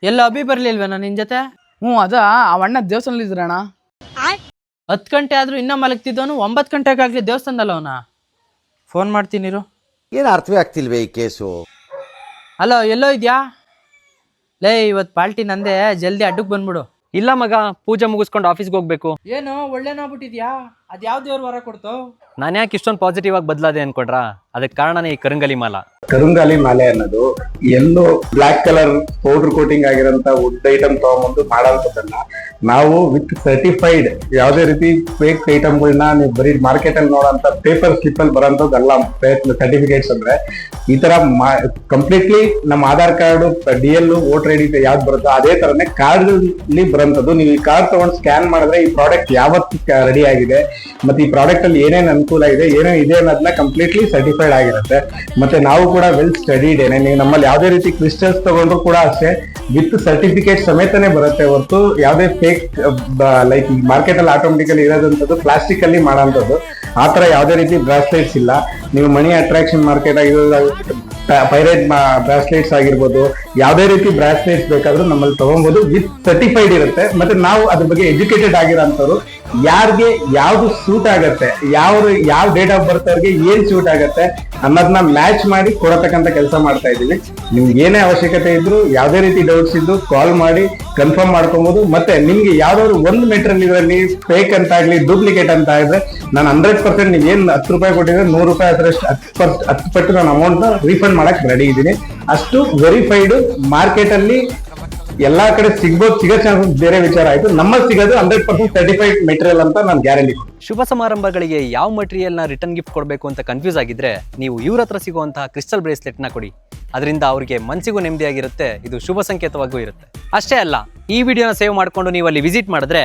ಎಲ್ಲ ಅಭಿ ಬರ್ಲಿಲ್ವೇನ ನಿನ್ ಜೊತೆ? ಅದ ಅವಣ್ಣ ದೇವಸ್ಥಾನದಲ್ಲಿ ಇದ್ರಣ್ಣ. 10 ಗಂಟೆ ಆದ್ರೂ ಇನ್ನ ಮಲಗ್ತಿದ್ದವನು 9 ಗಂಟೆಗಾಗ್ಲಿ ದೇವಸ್ಥಾನದಲ್ಲ ಅವನ. ಫೋನ್ ಮಾಡ್ತೀನಿರು. ಏನು ಅರ್ಥವೇ ಆಗ್ತಿಲ್ವೇ ಈ ಕೇಸು? ಹಲೋ, ಎಲ್ಲೋ ಇದ್ಯಾ? ಲೇ, ಇವತ್ತು ಪಾಲ್ಟಿ ನಂದೆ, ಜಲ್ದಿ ಅಡ್ಡಕ್ಕೆ ಬಂದ್ಬಿಡು. ಇಲ್ಲ ಮಗ, ಪೂಜೆ ಮುಗಿಸ್ಕೊಂಡು ಆಫೀಸ್ಗೆ ಹೋಗ್ಬೇಕು. ಏನು ಒಳ್ಳೆನೋಗ್ಬಿಟ್ಟಿದ್ಯಾ? ಅದ್ ಯಾವ ದೇವ್ರ ವರ ಕೊಡ್ತು? ನಾನು ಯಾಕೆ ಇಷ್ಟೊಂದು ಪಾಸಿಟಿವ್ ಆಗಿ ಬದಲಾದೆ ಅನ್ಕೊಂಡ್ರ? ಅದಕ್ಕೆ ಕಾರಣನೇ ಈ ಕರಂಗಲಿ ಮಾಲ. ಕರುಂಗಾಲಿ ಮಾಲೆ ಅನ್ನೋದು ಎಲ್ಲೋ ಬ್ಲಾಕ್ ಕಲರ್ ಪೌಡರ್ ಕೋಟಿಂಗ್ ಆಗಿರೋಂತ ವುಡ್ ಐಟಮ್ ತಗೊಂಡ್ಬಂದು ಮಾಡೋದನ್ನ ನಾವು ವಿತ್ ಸರ್ಟಿಫೈಡ್, ಯಾವುದೇ ರೀತಿ ಫೇಕ್ ಐಟಮ್ಗಳನ್ನ ನೀವು ಬರೀ ಮಾರ್ಕೆಟ್ ಅಲ್ಲಿ ನೋಡೋಂತ ಪೇಪರ್ ಸ್ಲಿಪ್ ಅಲ್ಲಿ ಬರೋಂಥದ್ದಲ್ಲ. ಸರ್ಟಿಫಿಕೇಟ್ಸ್ ಅಂದ್ರೆ ಈ ತರ ಕಂಪ್ಲೀಟ್ಲಿ ನಮ್ಮ Aadhaar card, DL, voter ID ಯಾವ್ದು ಬರುತ್ತೋ ಅದೇ ತರನೇ ಕಾರ್ಡ್ ಅಲ್ಲಿ ಬರೋಂಥದ್ದು. ನೀವು ಈ ಕಾರ್ಡ್ ತಗೊಂಡು ಸ್ಕ್ಯಾನ್ ಮಾಡಿದ್ರೆ ಈ ಪ್ರಾಡಕ್ಟ್ ಯಾವತ್ತು ರೆಡಿ ಆಗಿದೆ, ಮತ್ತೆ ಈ ಪ್ರಾಡಕ್ಟ್ ಅಲ್ಲಿ ಏನೇನು ಅನುಕೂಲ ಇದೆ, ಏನೇನು ಇದೆ ಅನ್ನೋದನ್ನ ಕಂಪ್ಲೀಟ್ಲಿ ಸರ್ಟಿಫೈಡ್ ಆಗಿರುತ್ತೆ. ಮತ್ತೆ ನಾವು ಕೂಡ ವೆಲ್ ಸ್ಟಡಿಡ್ ಏನೇ, ನೀವು ನಮ್ಮಲ್ಲಿ ಯಾವುದೇ ರೀತಿ ಕ್ರಿಸ್ಟಲ್ಸ್ ತಗೊಂಡ್ರು ಕೂಡ ಅಷ್ಟೇ ವಿತ್ ಸರ್ಟಿಫಿಕೇಟ್ ಸಮೇತನೇ ಬರುತ್ತೆ ಹೊರತು ಯಾವುದೇ ಫೇಕ್ ಲೈಕ್ ಮಾರ್ಕೆಟ್ ಅಲ್ಲಿ ಆಟೋಮೆಟಿಕಲಿ ಇರೋದಂಥದ್ದು ಪ್ಲಾಸ್ಟಿಕ್ ಅಲ್ಲಿ ಮಾಡೋಂಥದ್ದು ಆ ತರ ಯಾವುದೇ ರೀತಿ ಬ್ರಾಸ್ಲೆಟ್ಸ್ ಇಲ್ಲ. ನೀವು ಮನಿ ಅಟ್ರಾಕ್ಷನ್ ಮಾರ್ಕೆಟ್ ಪೈರೇಟ್ ಬ್ರಾಸ್ಲೆಟ್ಸ್ ಆಗಿರ್ಬೋದು, ಯಾವುದೇ ರೀತಿ ಬ್ರಾಸ್ಲೆಟ್ಸ್ ಬೇಕಾದ್ರೂ ನಮ್ಮಲ್ಲಿ ತಗೊಬಹುದು. ವಿತ್ ಸರ್ಟಿಫೈಡ್ ಇರುತ್ತೆ. ಮತ್ತೆ ನಾವು ಅದ್ರ ಬಗ್ಗೆ ಎಜುಕೇಟೆಡ್ ಆಗಿರೋಂಥವ್ರು, ಯಾರಿಗೆ ಯಾವ್ದು ಸೂಟ್ ಆಗತ್ತೆ, ಯಾವ ಡೇಟ್ ಆಫ್ ಬರ್ತ್ ಅವ್ರಿಗೆ ಏನ್ ಸೂಟ್ ಆಗತ್ತೆ ಅನ್ನೋದನ್ನ ಮ್ಯಾಚ್ ಮಾಡಿ ಕೊಡತಕ್ಕಂತ ಕೆಲಸ ಮಾಡ್ತಾ ಇದೀವಿ. ನಿಮ್ಗೆ ಏನೇ ಅವಶ್ಯಕತೆ ಇದ್ರು, ಯಾವುದೇ ರೀತಿ ಡೌಟ್ಸ್ ಇದ್ದು ಕಾಲ್ ಮಾಡಿ ಕನ್ಫರ್ಮ್ ಮಾಡ್ಕೊಬಹುದು. ಮತ್ತೆ ನಿಮ್ಗೆ ಯಾವ್ದಾದ್ರು ಒಂದು ಮೆಟೀರಿಯಲ್ ಇದರಲ್ಲಿ ಫೇಕ್ ಅಂತ ಆಗ್ಲಿ, ಡೂಪ್ಲಿಕೇಟ್ ಅಂತ ಇದ್ರೆ ನಾನು 100% ನೀವು ಏನ್ 10 ರೂಪಾಯಿ ಕೊಟ್ಟಿದ್ರೆ 100 ರೂಪಾಯಿ ಅದರಷ್ಟು 10 ಪಟ್ಟು ನಾನು ಅಮೌಂಟ್ ರೀಫಂಡ್ ಮಾಡಕ್ ರೆಡಿ ಇದ್ದೀನಿ. ಅಷ್ಟು ವೆರಿಫೈಡ್. ಮಾರ್ಕೆಟ್ ಅಲ್ಲಿ ಎಲ್ಲಾ ಕಡೆ ಸಿಗೋ ಚಾನ್ಸಸ್ ಬೇರೆ ವಿಚಾರ ಆಯ್ತು. ನಮ್ಮಲ್ಲಿ ಸಿಗೋದು 100% ಸರ್ಟಿಫೈಡ್ ಮೆಟೀರಿಯಲ್ ಅಂತ ನಾನು ಗ್ಯಾರಂಟಿ. ಶುಭ ಸಮಾರಂಭಗಳಿಗೆ ಯಾವ ಮಟೀರಿಯಲ್ನ ರಿಟರ್ನ್ ಗಿಫ್ಟ್ ಕೊಡಬೇಕು ಅಂತ ಕನ್ಫ್ಯೂಸ್ ಆಗಿದ್ರೆ ನೀವು ಇವ್ರ ಹತ್ರ ಸಿಗುವಂತಹ ಕ್ರಿಸ್ಟಲ್ ಬ್ರೇಸ್ಲೆಟ್ನ ಕೊಡಿ. ಅದರಿಂದ ಅವರಿಗೆ ಮನಸ್ಸಿಗೂ ನೆಮ್ಮದಿಯಾಗಿರುತ್ತೆ, ಇದು ಶುಭ ಸಂಕೇತವಾಗೂ ಇರುತ್ತೆ. ಅಷ್ಟೇ ಅಲ್ಲ, ಈ ವಿಡಿಯೋನ ಸೇವ್ ಮಾಡಿಕೊಂಡು ನೀವು ಅಲ್ಲಿ ವಿಸಿಟ್ ಮಾಡಿದ್ರೆ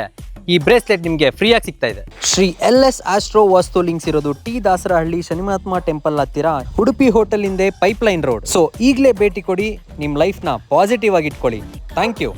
ಈ ಬ್ರೇಸ್ಲೆಟ್ ನಿಮಗೆ ಫ್ರೀ ಆಗಿ ಸಿಗ್ತಾ ಇದೆ. Shri LS astro Vastu links ಇರೋದು ಟಿ ದಾಸರಹಳ್ಳಿ ಶನಿಮಹಾತ್ಮ ಟೆಂಪಲ್ ಹತ್ತಿರ, ಉಡುಪಿ ಹೋಟೆಲ್ ಹಿಂದೆ, ಪೈಪ್ಲೈನ್ ರೋಡ್. ಸೊ ಈಗಲೇ ಭೇಟಿ ಕೊಡಿ, ನಿಮ್ಮ ಲೈಫ್ನ ಪಾಸಿಟಿವ್ ಆಗಿ ಇಟ್ಕೊಳ್ಳಿ. Thank you.